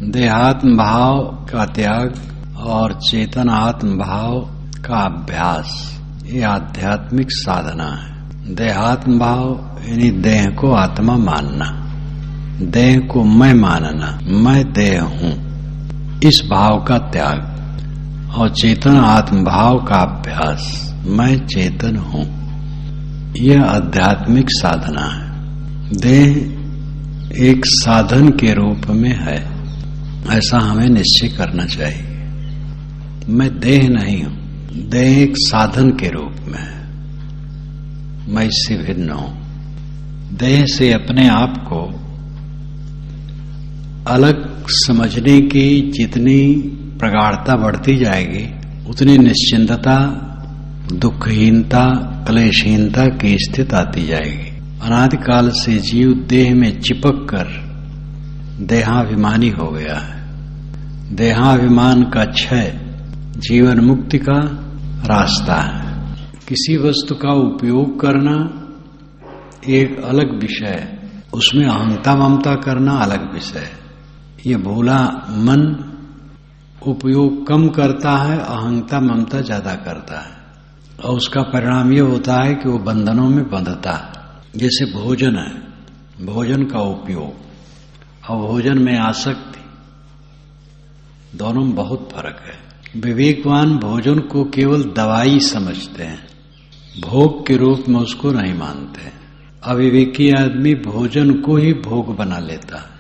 देहात्म भाव का त्याग और चेतन आत्म भाव का अभ्यास, ये आध्यात्मिक साधना है। देहात्म भाव यानी देह को आत्मा मानना, देह को मैं मानना, मैं देह हूं, इस भाव का त्याग। और चेतन आत्म भाव का अभ्यास, मैं चेतन हूं, यह आध्यात्मिक साधना है। देह एक साधन के रूप में है, ऐसा हमें निश्चय करना चाहिए। मैं देह नहीं हूं, देह एक साधन के रूप में है, मैं इससे भिन्न हूं। देह से अपने आप को अलग समझने की जितनी प्रगाढ़ता बढ़ती जाएगी, उतनी निश्चिंतता, दुखहीनता, क्लेशहीनता की स्थिति आती जाएगी। अनादिकाल से जीव देह में चिपक कर देहाभिमानी हो गया है। देहाभिमान का क्षय जीवन मुक्ति का रास्ता है। किसी वस्तु का उपयोग करना एक अलग विषय है, उसमें अहंता ममता करना अलग विषय है। ये भोला मन उपयोग कम करता है, अहंता ममता ज्यादा करता है, और उसका परिणाम यह होता है कि वो बंधनों में बंधता है। जैसे भोजन है, भोजन का उपयोग और भोजन में आसक्ति, दोनों में बहुत फर्क है। विवेकवान भोजन को केवल दवाई समझते हैं, भोग के रूप में उसको नहीं मानते। अविवेकी आदमी भोजन को ही भोग बना लेता है।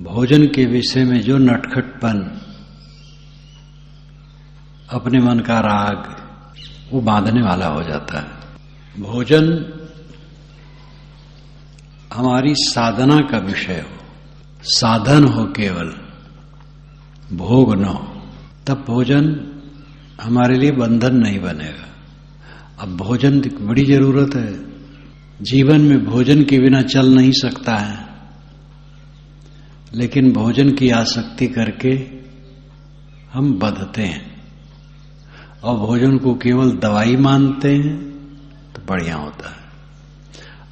भोजन के विषय में जो नटखटपन, अपने मन का राग, वो बांधने वाला हो जाता है। भोजन हमारी साधना का विषय हो, साधन हो, केवल भोग न हो, तब भोजन हमारे लिए बंधन नहीं बनेगा। अब भोजन की बड़ी जरूरत है, जीवन में भोजन के बिना चल नहीं सकता है, लेकिन भोजन की आसक्ति करके हम बंधते हैं और भोजन को केवल दवाई मानते हैं, तो बढ़िया होता है।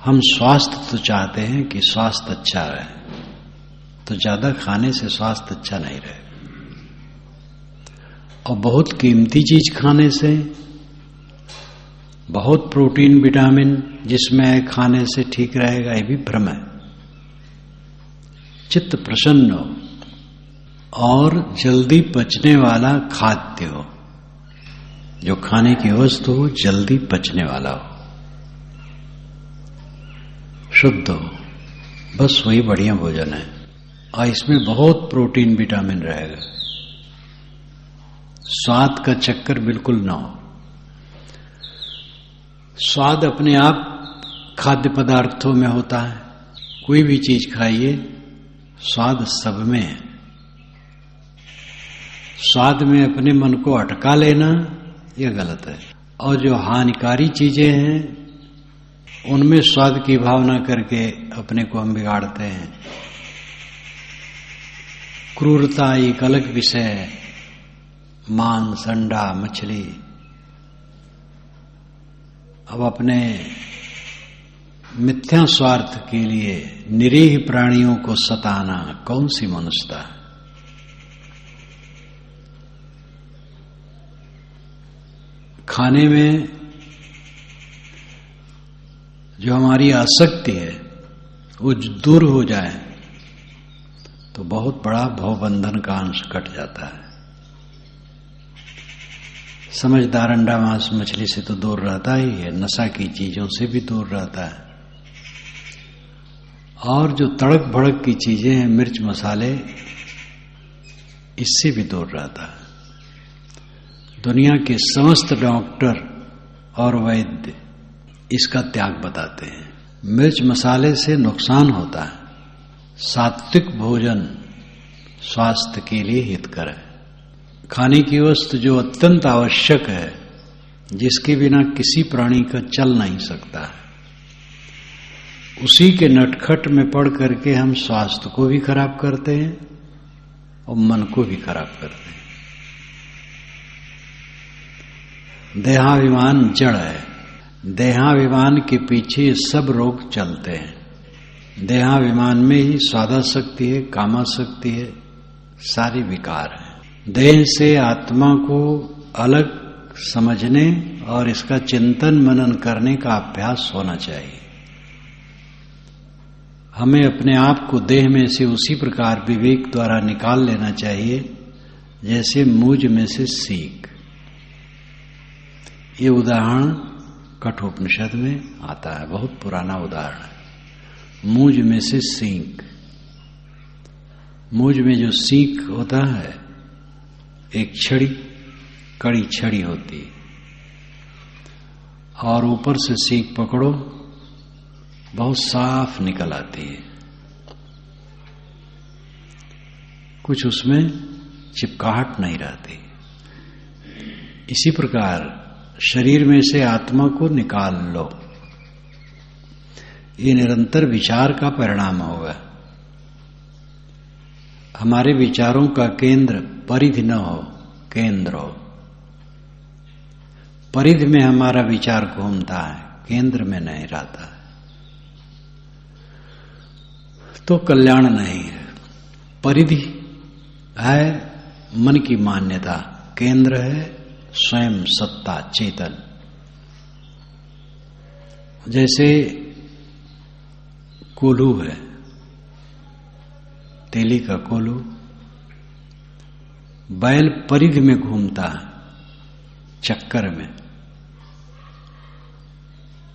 हम स्वास्थ्य तो चाहते हैं कि स्वास्थ्य अच्छा रहे, तो ज्यादा खाने से स्वास्थ्य अच्छा नहीं रहे, और बहुत कीमती चीज खाने से, बहुत प्रोटीन विटामिन जिसमें खाने से ठीक रहेगा, ये भी भ्रम है। चित्त प्रसन्न हो और जल्दी पचने वाला खाद्य हो, जो खाने की वस्तु हो जल्दी पचने वाला हो, शुद्ध हो, बस वही बढ़िया भोजन है। और इसमें बहुत प्रोटीन विटामिन रहेगा। स्वाद का चक्कर बिल्कुल ना हो। स्वाद अपने आप खाद्य पदार्थों में होता है, कोई भी चीज खाइए, स्वाद सब में है। स्वाद में अपने मन को अटका लेना यह गलत है। और जो हानिकारी चीजें हैं, उनमें स्वाद की भावना करके अपने को हम बिगाड़ते हैं। क्रूरता एक अलग विषय है, मांस, अंडा, मछली। अब अपने मिथ्या स्वार्थ के लिए निरीह प्राणियों को सताना कौन सी मनुष्यता है? खाने में जो हमारी आसक्ति है वो दूर हो जाए तो बहुत बड़ा भवबंधन का अंश कट जाता है। समझदार अंडा मांस मछली से तो दूर रहता ही है, नशा की चीजों से भी दूर रहता है, और जो तड़क भड़क की चीजें हैं, मिर्च मसाले, इससे भी दूर रहता है। दुनिया के समस्त डॉक्टर और वैद्य इसका त्याग बताते हैं। मिर्च मसाले से नुकसान होता है। सात्विक भोजन स्वास्थ्य के लिए हितकर है। खाने की वस्तु जो अत्यंत आवश्यक है, जिसके बिना किसी प्राणी का चल नहीं सकता है, उसी के नटखट में पड़ करके हम स्वास्थ्य को भी खराब करते हैं और मन को भी खराब करते हैं। देहाभिमान जड़ है। देहाभिमान के पीछे सब रोग चलते हैं। देहाभिमान में ही स्वादासक्ति है, कामासक्ति है, सारी विकार है। देह से आत्मा को अलग समझने और इसका चिंतन मनन करने का अभ्यास होना चाहिए। हमें अपने आप को देह में से उसी प्रकार विवेक द्वारा निकाल लेना चाहिए जैसे मूज में से सीख। ये उदाहरण कठोपनिषद में आता है, बहुत पुराना उदाहरण है। मूज में से सीख, मूज में जो सीख होता है एक छड़ी, कड़ी छड़ी होती है, और ऊपर से सीख पकड़ो बहुत साफ निकल आती है, कुछ उसमें चिपकाहट नहीं रहती। इसी प्रकार शरीर में से आत्मा को निकाल लो, ये निरंतर विचार का परिणाम होगा। हमारे विचारों का केंद्र परिधि न हो, केंद्र हो। परिधि में हमारा विचार घूमता है, केंद्र में नहीं रहता है, तो कल्याण नहीं है। परिधि है मन की मान्यता, केंद्र है स्वयं सत्ता चेतन। जैसे कोल्हू है, तेली का कोल्हू, बैल परिधि में घूमता है चक्कर में,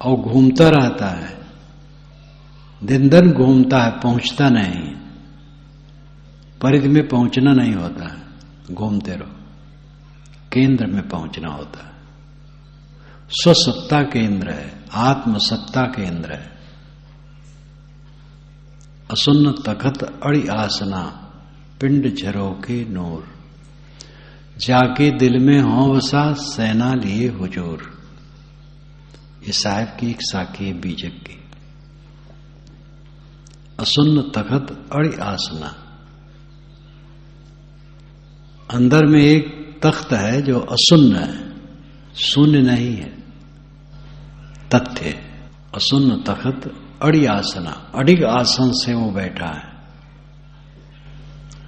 और घूमता रहता है, दिन दिन घूमता है, पहुंचता नहीं। परिधि में पहुंचना नहीं होता है, घूमते रहो, केंद्र में पहुंचना होता है। स्वसत्ता केंद्र है, आत्मसत्ता केंद्र है। असुन्न तखत अड़ी आसना, पिंड झरोखे नूर, जाके दिल में हो वसा सेना लिए हुजूर। ये साहिब की एक साखी है बीजक की। असुन्न तखत अड़ी आसना, अंदर में एक तख्त है जो असुन्न है, शून्य नहीं है, तथ्य। असुन्न तखत अड़ी आसना, अडिग आसन से वो बैठा है।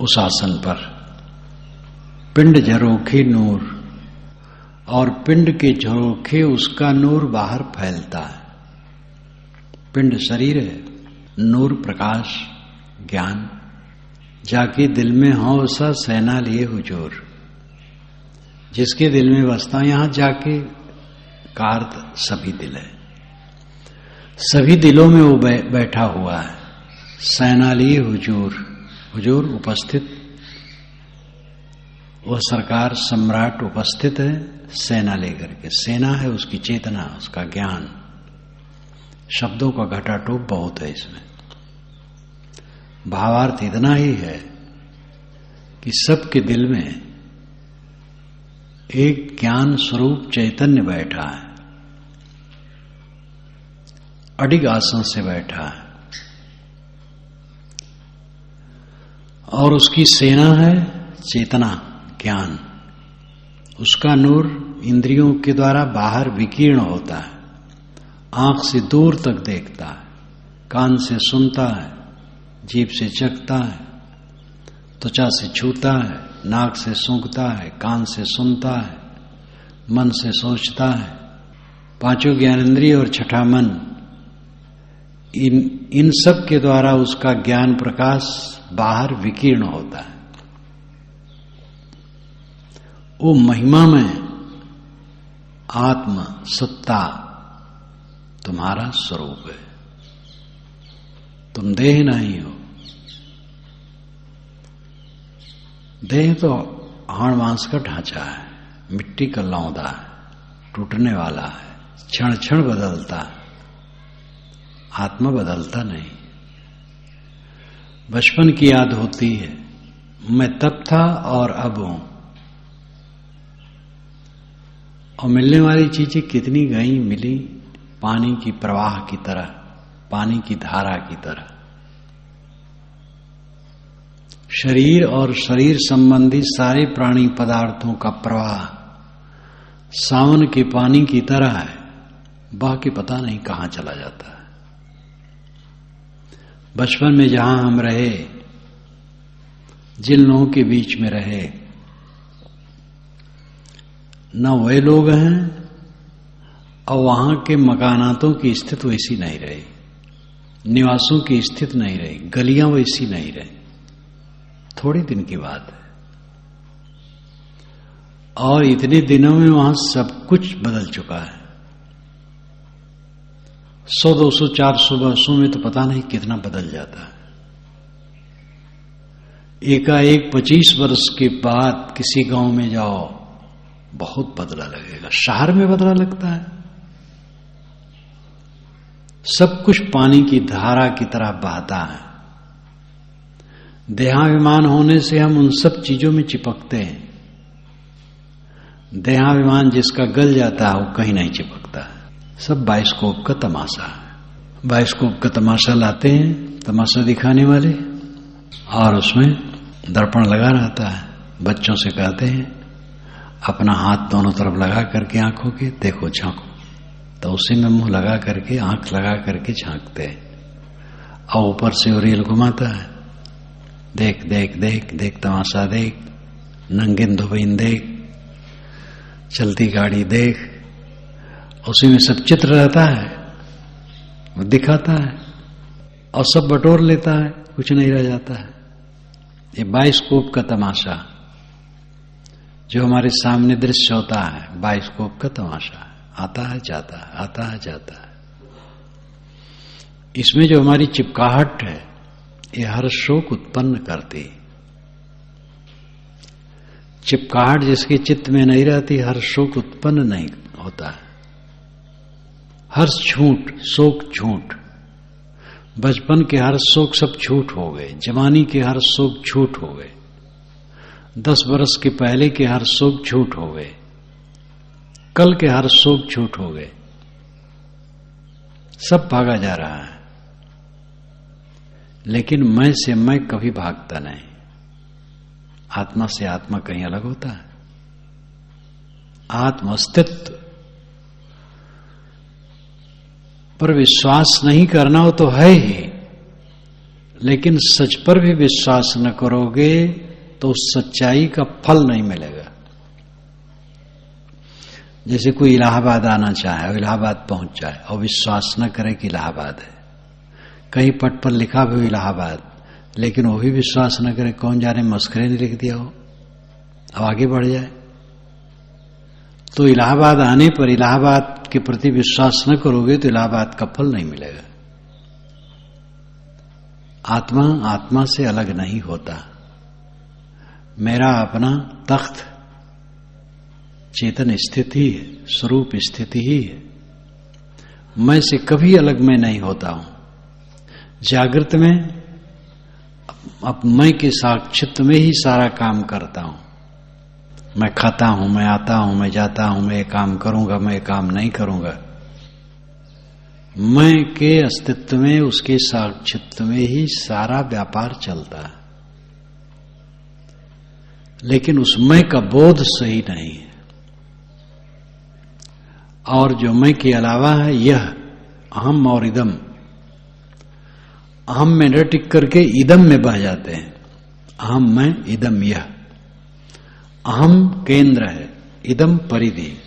उस आसन पर पिंड झरोखे नूर, और पिंड के झरोखे उसका नूर बाहर फैलता है। पिंड शरीर है, नूर प्रकाश ज्ञान, जाके दिल में हो सा सेना लिए हुजूर। जिसके दिल में बसता यहां जाके का अर्थ सभी दिल है, सभी दिलों में वो बैठा हुआ है। सेना लिए हुजूर, हुजूर उपस्थित, वह सरकार सम्राट उपस्थित है सेना लेकर के। सेना है उसकी चेतना, उसका ज्ञान। शब्दों का घटाटोप बहुत है इसमें। भावार्थ इतना ही है कि सबके दिल में एक ज्ञान स्वरूप चैतन्य बैठा है, अडिग आसन से बैठा है, और उसकी सेना है चेतना ज्ञान। उसका नूर इंद्रियों के द्वारा बाहर विकीर्ण होता है, आंख से दूर तक देखता है, कान से सुनता है, जीभ से चखता है, त्वचा से छूता है, नाक से सूंघता है, कान से सुनता है, मन से सोचता है। पांचों ज्ञानेंद्रिय और छठा मन, इन सब के द्वारा उसका ज्ञान प्रकाश बाहर विकीर्ण होता है। वो महिमा में आत्म सत्ता तुम्हारा स्वरूप है, तुम देह नहीं हो। देह तो हाड़ मांस का ढांचा है, मिट्टी का लौंदा है, टूटने वाला है, क्षण क्षण बदलता है, आत्मा बदलता नहीं। बचपन की याद होती है, मैं तब था और अब हूं, और मिलने वाली चीजें कितनी गई मिली, पानी की प्रवाह की तरह, पानी की धारा की तरह। शरीर और शरीर संबंधी सारे प्राणी पदार्थों का प्रवाह सावन के पानी की तरह है, बह के पता नहीं कहां चला जाता है। बचपन में जहां हम रहे, जिन लोगों के बीच में रहे, न वे लोग हैं और वहां के मकानातों की स्थिति वैसी नहीं रही, निवासों की स्थिति नहीं रही, गलियां वैसी नहीं रही। थोड़े दिन की बात है और इतने दिनों में वहां सब कुछ बदल चुका है। 100, 200, 400 वर्षों में तो पता नहीं कितना बदल जाता है। एकाएक 25 वर्ष के बाद किसी गांव में जाओ, बहुत बदला लगेगा। शहर में बदला लगता है, सब कुछ पानी की धारा की तरह बहता है। देहाभिमान होने से हम उन सब चीजों में चिपकते हैं। देहाभिमान जिसका गल जाता है वो कहीं नहीं चिपकता है। सब बाइस्कोप का तमाशा है। बाइस्कोप का तमाशा लाते हैं, तमाशा दिखाने वाले, और उसमें दर्पण लगा रहता है। बच्चों से कहते हैं अपना हाथ दोनों तरफ लगा करके आंखों के देखो, झांको, तो उसी में मुंह लगा करके, आंख लगा करके झांकते हैं और ऊपर से रील घुमाता है। देख देख देख देख, तमाशा देख, नंगिन धुबिन देख, चलती गाड़ी देख, उसी में सब चित्र रहता है, वो दिखाता है और सब बटोर लेता है, कुछ नहीं रह जाता है। ये बाइस्कोप का तमाशा जो हमारे सामने दृश्य होता है, बाइस्कोप का तमाशा आता है जाता है, आता है जाता है। इसमें जो हमारी चिपकाहट है, ये हर शोक उत्पन्न करती। चिपकाहट जिसके चित्त में नहीं रहती, हर शोक उत्पन्न नहीं होता है। हर झूठ, शोक झूठ, बचपन के हर शोक सब झूठ हो गए, जवानी के हर शोक झूठ हो गए, 10 वर्ष के पहले के हर शोक झूठ हो गए, कल के हर शोक झूठ हो गए, सब भागा जा रहा है। लेकिन मैं से मैं कभी भागता नहीं। आत्मा से आत्मा कहीं अलग होता है। आत्म अस्तित्व पर विश्वास नहीं करना हो तो है ही, लेकिन सच पर भी विश्वास न करोगे तो उस सच्चाई का फल नहीं मिलेगा। जैसे कोई इलाहाबाद आना चाहे और इलाहाबाद पहुंच जाए और विश्वास न करे कि इलाहाबाद है, कहीं पट पर लिखा भी इलाहाबाद, लेकिन वो भी विश्वास न करे, कौन जाने मस्करे ने लिख दिया हो, अब आगे बढ़ जाए, तो इलाहाबाद आने पर इलाहाबाद के प्रति विश्वास न करोगे तो इलाहाबाद का फल नहीं मिलेगा। आत्मा आत्मा से अलग नहीं होता। मेरा अपना तख्त चेतन स्थिति है, स्वरूप स्थिति ही है। मैं से कभी अलग मैं नहीं होता हूं। जागृत में अब मैं के साक्षित्व में ही सारा काम करता हूं। मैं खाता हूं, मैं आता हूं, मैं जाता हूं, मैं ये काम करूंगा, मैं ये काम नहीं करूंगा। मैं के अस्तित्व में, उसके साक्षित्व में ही सारा व्यापार चलता है। लेकिन उस मैं का बोध सही नहीं है। और जो मैं के अलावा है, यह अहम और इदम, अहम में न टिक करके इदम में बह जाते हैं। अहम मैं, इदम यह। अहम केंद्र है, इदम परिधि,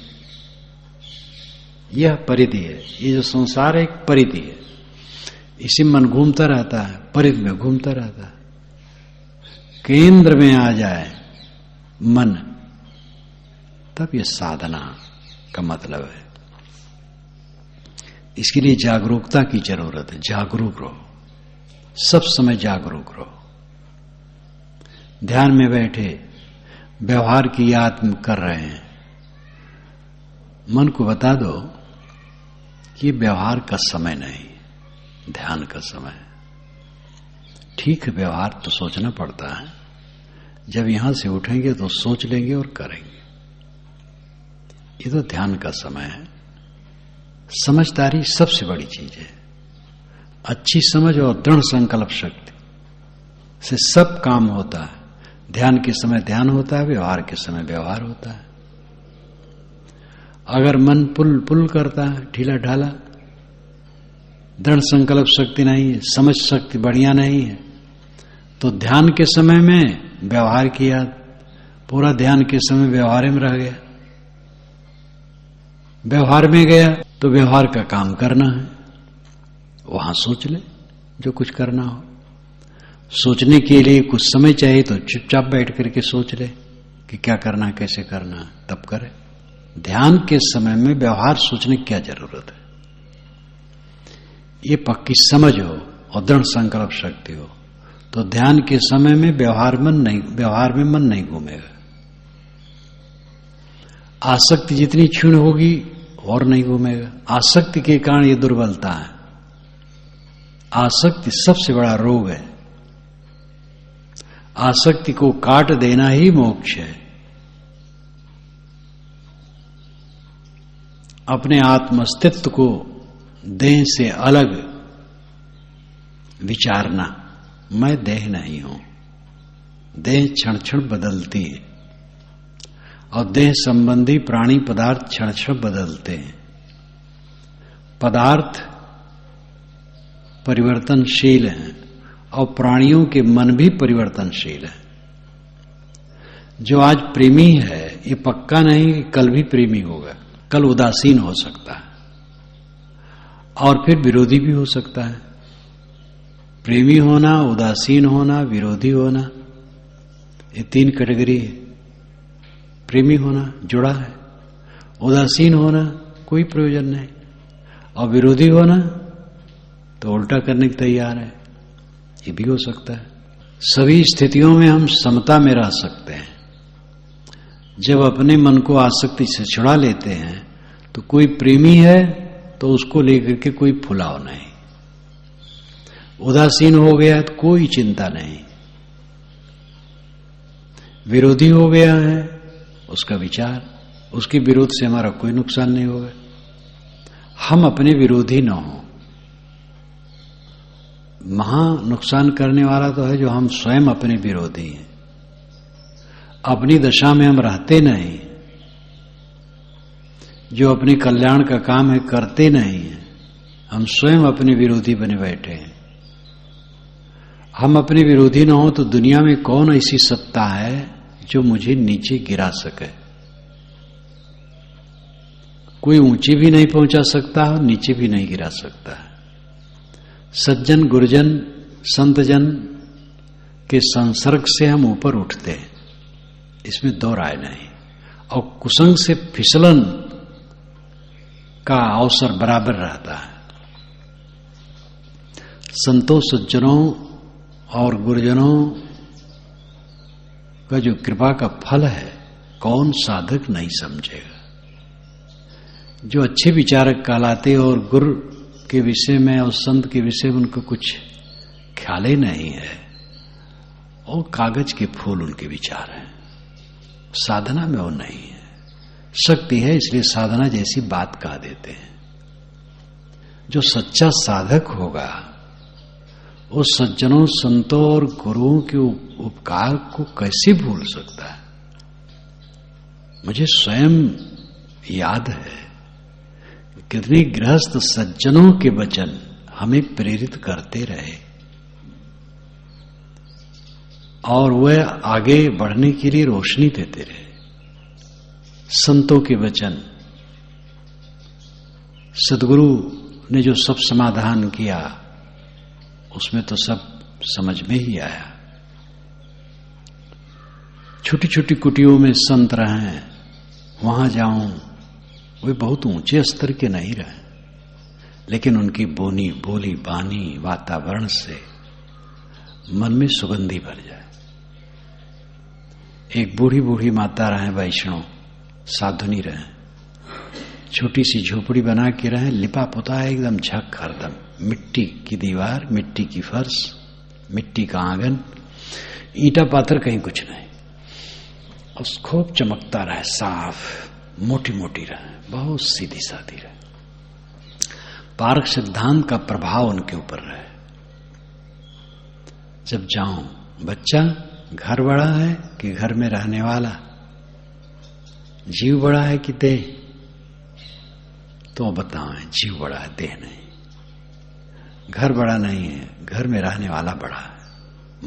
यह परिधि है। ये जो संसार है एक परिधि है, इसी मन घूमता रहता है, परिधि में घूमता रहता है। केंद्र में आ जाए मन, तब ये साधना का मतलब है। इसके लिए जागरूकता की जरूरत है। जागरूक रहो, सब समय जागरूक रहो। ध्यान में बैठे व्यवहार की याद कर रहे हैं, मन को बता दो कि व्यवहार का समय नहीं, ध्यान का समय। ठीक है, व्यवहार तो सोचना पड़ता है। जब यहां से उठेंगे तो सोच लेंगे और करेंगे। ये तो ध्यान का समय है। समझदारी सबसे बड़ी चीज है। अच्छी समझ और दृढ़ संकल्प शक्ति से सब काम होता है। ध्यान के समय ध्यान होता है, व्यवहार के समय व्यवहार होता है। अगर मन पुल पुल करता है, ढीला ढाला, दृढ़ संकल्प शक्ति नहीं है, समझ शक्ति बढ़िया नहीं है, तो ध्यान के समय में व्यवहार किया, पूरा ध्यान के समय व्यवहार में रह गया। व्यवहार में गया तो व्यवहार का काम करना है, वहां सोच ले जो कुछ करना हो। सोचने के लिए कुछ समय चाहिए तो चुपचाप बैठ करके सोच ले कि क्या करना है, कैसे करना है, तब करे। ध्यान के समय में व्यवहार सोचने की क्या जरूरत है? ये पक्की समझ हो और दृढ़ संकल्प शक्ति हो तो ध्यान के समय में व्यवहार में मन नहीं घूमेगा। आसक्ति जितनी क्षीण होगी और नहीं घूमेगा। आसक्ति के कारण ये दुर्बलता है। आसक्ति सबसे बड़ा रोग है। आसक्ति को काट देना ही मोक्ष है। अपने आत्म अस्तित्व को देह से अलग विचारना, मैं देह नहीं हूं। देह क्षण क्षण बदलती है और देह संबंधी प्राणी पदार्थ क्षण क्षण बदलते हैं। पदार्थ परिवर्तनशील हैं और प्राणियों के मन भी परिवर्तनशील है। जो आज प्रेमी है ये पक्का नहीं कि कल भी प्रेमी होगा, कल उदासीन हो सकता है और फिर विरोधी भी हो सकता है। प्रेमी होना, उदासीन होना, विरोधी होना, ये तीन कैटेगरी है। प्रेमी होना जुड़ा है, उदासीन होना कोई प्रयोजन नहीं, और विरोधी होना तो उल्टा करने के तैयार है, ये भी हो सकता है। सभी स्थितियों में हम समता में रह सकते हैं। जब अपने मन को आसक्ति से छुड़ा लेते हैं तो कोई प्रेमी है तो उसको लेकर के कोई फुलाव नहीं, उदासीन हो गया तो कोई चिंता नहीं, विरोधी हो गया है उसका विचार, उसके विरोध से हमारा कोई नुकसान नहीं होगा। हम अपने विरोधी न हो। महा नुकसान करने वाला तो है जो हम स्वयं अपने विरोधी हैं। अपनी दशा में हम रहते नहीं, जो अपने कल्याण का काम है करते नहीं है, हम स्वयं अपने विरोधी बने बैठे हैं। हम अपने विरोधी न हो तो दुनिया में कौन ऐसी सत्ता है जो मुझे नीचे गिरा सके? कोई ऊंचे भी नहीं पहुंचा सकता और नीचे भी नहीं गिरा सकता। सज्जन गुरुजन संतजन के संसर्ग से हम ऊपर उठते हैं, इसमें दो राय नहीं, और कुसंग से फिसलन का अवसर बराबर रहता है। संतों सज्जनों और गुरुजनों का जो कृपा का फल है कौन साधक नहीं समझेगा। जो अच्छे विचारक कहलाते और गुरु के विषय में और संत के विषय में उनको कुछ ख्याल ही नहीं है, और कागज के फूल उनके विचार हैं, साधना में वो नहीं है। शक्ति है इसलिए साधना जैसी बात कह देते हैं। जो सच्चा साधक होगा वो सज्जनों संतों और गुरुओं के उपकार को कैसे भूल सकता है? मुझे स्वयं याद है कितने गृहस्थ सज्जनों के वचन हमें प्रेरित करते रहे और वह आगे बढ़ने के लिए रोशनी देते रहे। संतों के वचन, सदगुरु ने जो सब समाधान किया उसमें तो सब समझ में ही आया। छोटी छोटी कुटियों में संत रहे, वहां जाऊं, वे बहुत ऊंचे स्तर के नहीं रहे, लेकिन उनकी बोनी बोली बानी वातावरण से मन में सुगंधी भर जाए। एक बूढ़ी बूढ़ी माता रहे, वैष्णव साधुनी रहे, छोटी सी झोपड़ी बना के रहे, लिपा पुता है एकदम झक हरदम, मिट्टी की दीवार, मिट्टी की फर्श, मिट्टी का आंगन, ईंटा पाथर कहीं कुछ नहीं, और खूब चमकता रहे, साफ मोटी मोटी रहे, बहुत सीधी सादी रहे। पारक सिद्धांत का प्रभाव उनके ऊपर रहे। जब जाऊं, बच्चा घर बड़ा है कि घर में रहने वाला, जीव बड़ा है कि देह? तो बताएं, जीव बड़ा है, देह नहीं। घर बड़ा नहीं है, घर में रहने वाला बड़ा है।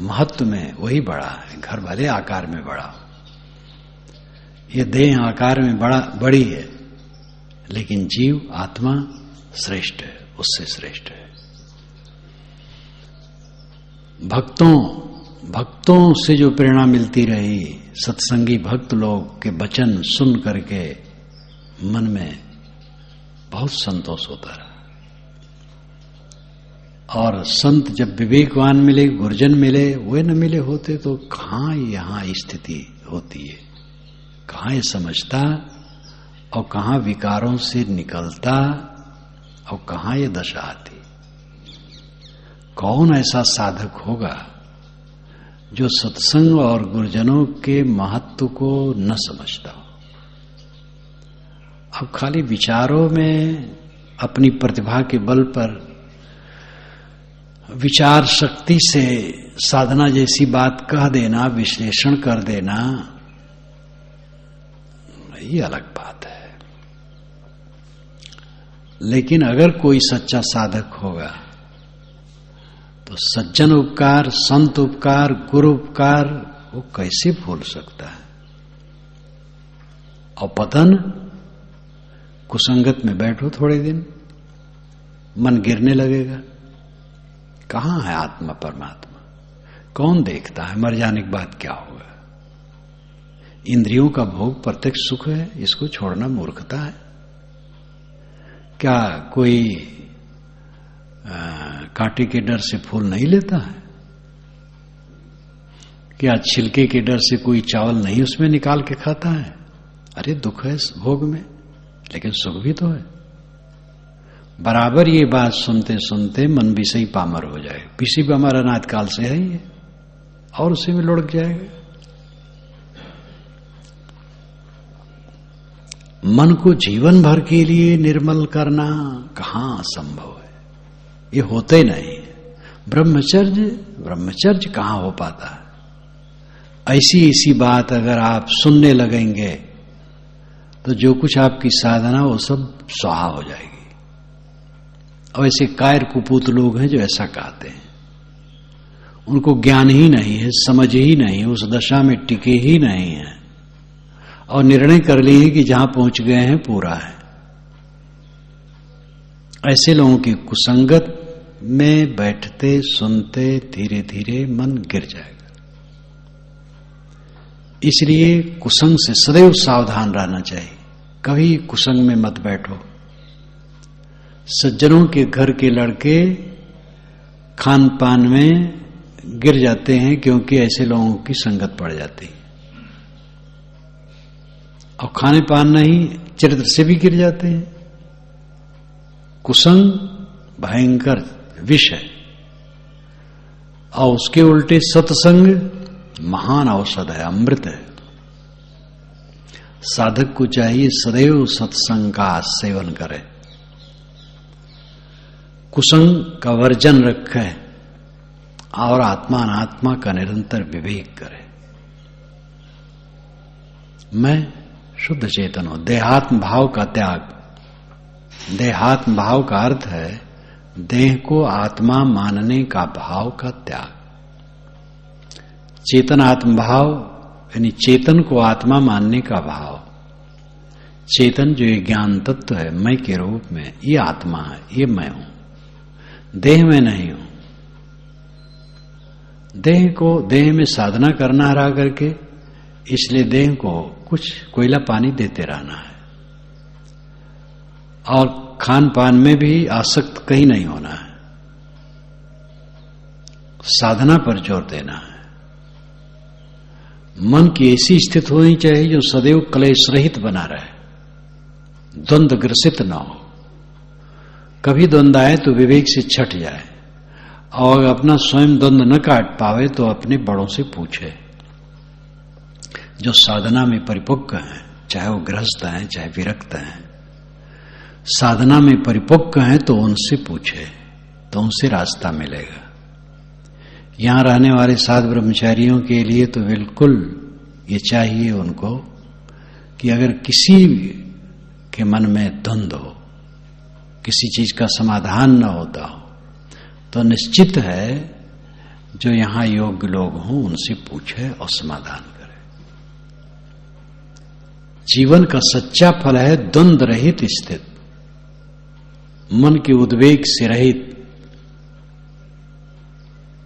महत्व में वही बड़ा है, घर भले आकार में बड़ा हो। ये देह आकार में बड़ी है, लेकिन जीव आत्मा श्रेष्ठ है, उससे श्रेष्ठ है। भक्तों से जो प्रेरणा मिलती रही, सत्संगी भक्त लोग के वचन सुन करके मन में बहुत संतोष होता रहा। और संत जब विवेकवान मिले, गुरजन मिले, वे न मिले होते तो कहाँ यहाँ स्थिति होती है, कहाँ ये समझता और कहाँ विकारों से निकलता और कहाँ ये दशा आती। कौन ऐसा साधक होगा जो सत्संग और गुरुजनों के महत्व को न समझता हो। अब खाली विचारों में अपनी प्रतिभा के बल पर विचार शक्ति से साधना जैसी बात कह देना, विश्लेषण कर देना, ये अलग बात है। लेकिन अगर कोई सच्चा साधक होगा तो सज्जन उपकार, संत उपकार, गुरु उपकार वो कैसे भूल सकता है। और पतन, कुसंगत में बैठो थोड़े दिन, मन गिरने लगेगा। कहां है आत्मा परमात्मा? कौन देखता है? मर जाने के बाद क्या होगा? इंद्रियों का भोग प्रत्यक्ष सुख है, इसको छोड़ना मूर्खता है। क्या कोई कांटे के डर से फूल नहीं लेता है? क्या छिलके के डर से कोई चावल नहीं उसमें निकाल के खाता है? अरे दुख है इस भोग में, लेकिन सुख भी तो है। बराबर ये बात सुनते सुनते मन विषयी पामर हो जाए। विषय भी हमारा अनाद काल से है ही, और उसी में लुढ़क जाएगा। मन को जीवन भर के लिए निर्मल करना कहां संभव है? ये होते नहीं। ब्रह्मचर्य कहां हो पाता है? ऐसी बात अगर आप सुनने लगेंगे तो जो कुछ आपकी साधना वो सब स्वाहा हो जाएगी। और ऐसे कायर कुपूत लोग हैं जो ऐसा कहते हैं, उनको ज्ञान ही नहीं है, समझ ही नहीं है, उस दशा में टिके ही नहीं है, और निर्णय कर लिए कि जहां पहुंच गए हैं पूरा है। ऐसे लोगों की कुसंगत में बैठते सुनते धीरे धीरे मन गिर जाएगा। इसलिए कुसंग से सदैव सावधान रहना चाहिए। कभी कुसंग में मत बैठो। सज्जनों के घर के लड़के खान पान में गिर जाते हैं, क्योंकि ऐसे लोगों की संगत पड़ जाती है। और खाने पान नहीं, चरित्र से भी गिर जाते हैं। कुसंग भयंकर विष है, और उसके उल्टे सत्संग महान औषध है, अमृत है। साधक को चाहिए सदैव सत्संग का सेवन करे, कुसंग का वर्जन रखे, और आत्मा अनात्मा का निरंतर विवेक करे। मैं शुद्ध चेतन हूं। देहात्म भाव का त्याग। देहात्म भाव का अर्थ है देह को आत्मा मानने का भाव का त्याग। चेतन आत्म भाव यानी चेतन को आत्मा मानने का भाव। चेतन जो ये ज्ञान तत्व है मैं के रूप में, ये आत्मा है, ये मैं हूं, देह में नहीं हूं। देह को देह में साधना करना रहा करके, इसलिए देह को कुछ कोयला पानी देते रहना है, और खान पान में भी आसक्त कहीं नहीं होना है। साधना पर जोर देना है। मन की ऐसी स्थिति होनी चाहिए जो सदैव क्लेश रहित बना रहे, द्वंद्व ग्रसित न हो। कभी द्वंद्व आए तो विवेक से छट जाए, और अपना स्वयं द्वंद्व न काट पावे तो अपने बड़ों से पूछे, जो साधना में परिपक्व हैं, चाहे वो गृहस्थ हैं चाहे विरक्त हैं। साधना में परिपक्व हैं तो उनसे पूछे, तो उनसे रास्ता मिलेगा। यहां रहने वाले साध ब्रह्मचारियों के लिए तो बिल्कुल ये चाहिए उनको कि अगर किसी के मन में द्वंद्व हो, किसी चीज का समाधान न होता हो, तो निश्चित है जो यहां योग्य लोग हों उनसे पूछे और समाधान करे। जीवन का सच्चा फल है द्वंद्व रहित स्थित, मन के उद्वेग से रहित।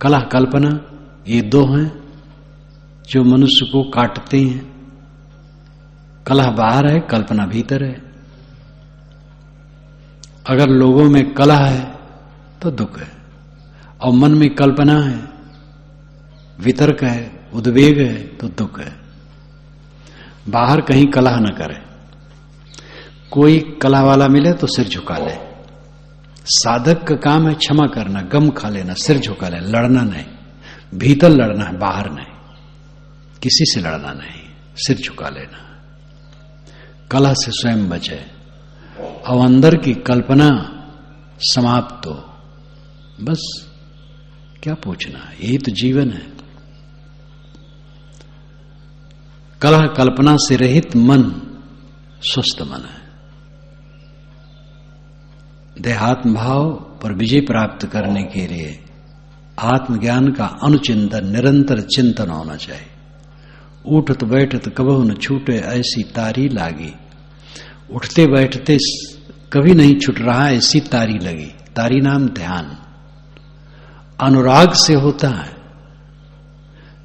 कलह कल्पना ये दो हैं जो मनुष्य को काटते हैं। कलह बाहर है, कल्पना भीतर है। अगर लोगों में कलह है तो दुख है, और मन में कल्पना है, वितर्क है, उद्वेग है तो दुख है। बाहर कहीं कलह न करे। कोई कलह वाला मिले तो सिर झुका ले। साधक का काम है क्षमा करना, गम खा लेना, सिर झुका ले, लड़ना नहीं। भीतर लड़ना है, बाहर नहीं। किसी से लड़ना नहीं, सिर झुका लेना। कलह से स्वयं बचे और अंदर की कल्पना समाप्त हो। बस क्या पूछना, यही तो जीवन है। कलह कल्पना से रहित मन स्वस्थ मन है। देहात्म भाव पर विजय प्राप्त करने के लिए आत्मज्ञान का अनुचिंतन, निरंतर चिंतन होना चाहिए। उठत बैठत कबहु न छूटे ऐसी तारी लागी। उठते बैठते कभी नहीं छूट रहा ऐसी तारी लगी। तारी नाम ध्यान अनुराग से होता है।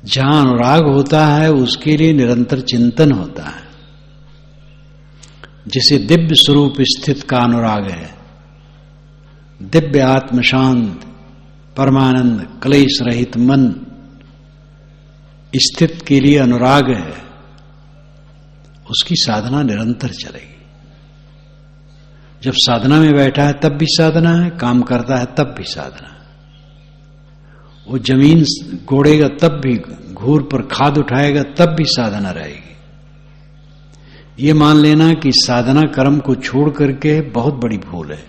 जहां अनुराग होता है उसके लिए निरंतर चिंतन होता है। जिसे दिव्य स्वरूप स्थित का अनुराग है, दिव्य आत्म शांत परमानंद क्लेश रहित मन स्थित के लिए अनुराग है, उसकी साधना निरंतर चलेगी। जब साधना में बैठा है तब भी साधना है, काम करता है तब भी साधना है। वो जमीन गोड़ेगा तब भी, घूर पर खाद उठाएगा तब भी साधना रहेगी। ये मान लेना कि साधना कर्म को छोड़ करके बहुत बड़ी भूल है।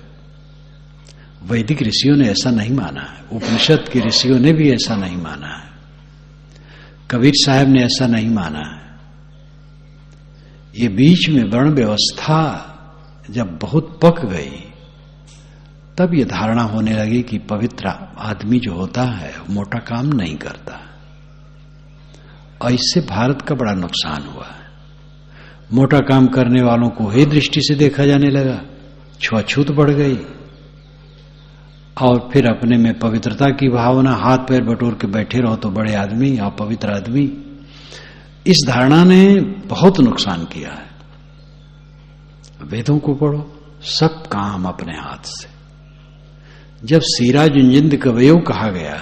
वैदिक ऋषियों ने ऐसा नहीं माना है, उपनिषद के ऋषियों ने भी ऐसा नहीं माना है, कबीर साहब ने ऐसा नहीं माना है। ये बीच में वर्ण व्यवस्था जब बहुत पक गई तब ये धारणा होने लगी कि पवित्र आदमी जो होता है मोटा काम नहीं करता, और इससे भारत का बड़ा नुकसान हुआ है। मोटा काम करने वालों को हे दृष्टि से देखा जाने लगा, छुआछूत बढ़ गई, और फिर अपने में पवित्रता की भावना, हाथ पैर बटोर के बैठे रहो तो बड़े आदमी और पवित्र आदमी। इस धारणा ने बहुत नुकसान किया है। वेदों को पढ़ो, सब काम अपने हाथ से। जब सिराजुंजिंद कवयो कहा गया,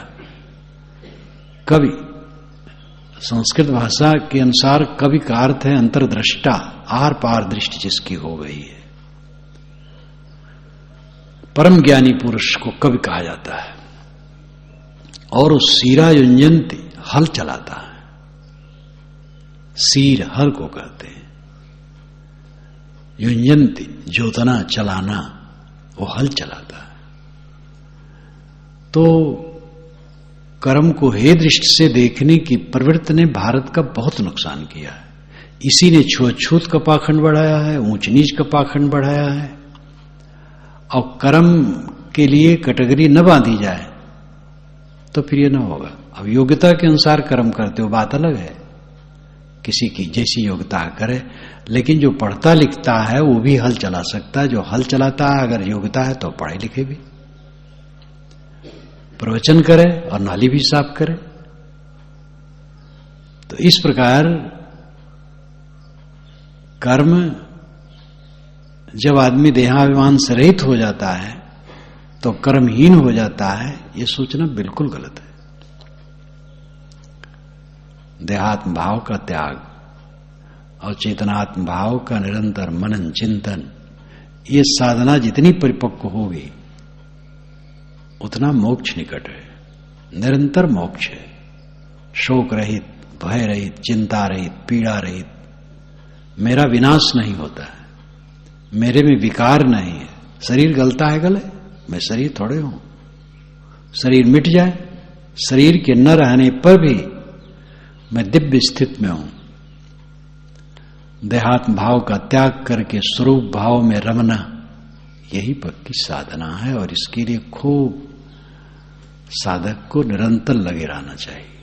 कवि संस्कृत भाषा के अनुसार कवि का अर्थ है अंतर्दृष्टा, आर पार दृष्टि जिसकी हो गई है। परम ज्ञानी पुरुष को कवि कहा जाता है। और उस सिराजुंजंती हल चलाता है। सीर हल को कहते हैं, युंजंती जोतना चलाना, वो हल चलाता है। तो कर्म को हे दृष्टि से देखने की प्रवृत्ति ने भारत का बहुत नुकसान किया है। इसी ने छुआछूत का पाखंड बढ़ाया है, ऊंच नीच का पाखंड बढ़ाया है। और कर्म के लिए कैटेगरी न बांधी जाए तो फिर ये न होगा। अब योग्यता के अनुसार कर्म करते हो बात अलग है, किसी की जैसी योग्यता करे, लेकिन जो पढ़ता लिखता है वो भी हल चला सकता है। जो हल चलाता है अगर योग्यता है तो पढ़े लिखे भी, प्रवचन करे और नाली भी साफ करे। तो इस प्रकार कर्म जब आदमी देहाभिमान से रहित हो जाता है तो कर्महीन हो जाता है, ये सोचना बिल्कुल गलत है। देहात्म भाव का त्याग और चेतनात्म भाव का निरंतर मनन चिंतन, ये साधना जितनी परिपक्व होगी उतना मोक्ष निकट है। निरंतर मोक्ष है, शोक रहित, भय रहित, चिंता रहित, पीड़ा रहित। मेरा विनाश नहीं होता है, मेरे में विकार नहीं है। शरीर गलता है गले, मैं शरीर थोड़े हूं। शरीर मिट जाए, शरीर के न रहने पर भी मैं दिव्य स्थिति में हूं। देहात्म भाव का त्याग करके स्वरूप भाव में रमना, यही पक्की साधना है। और इसके लिए खूब साधक को निरंतर लगे रहना चाहिए।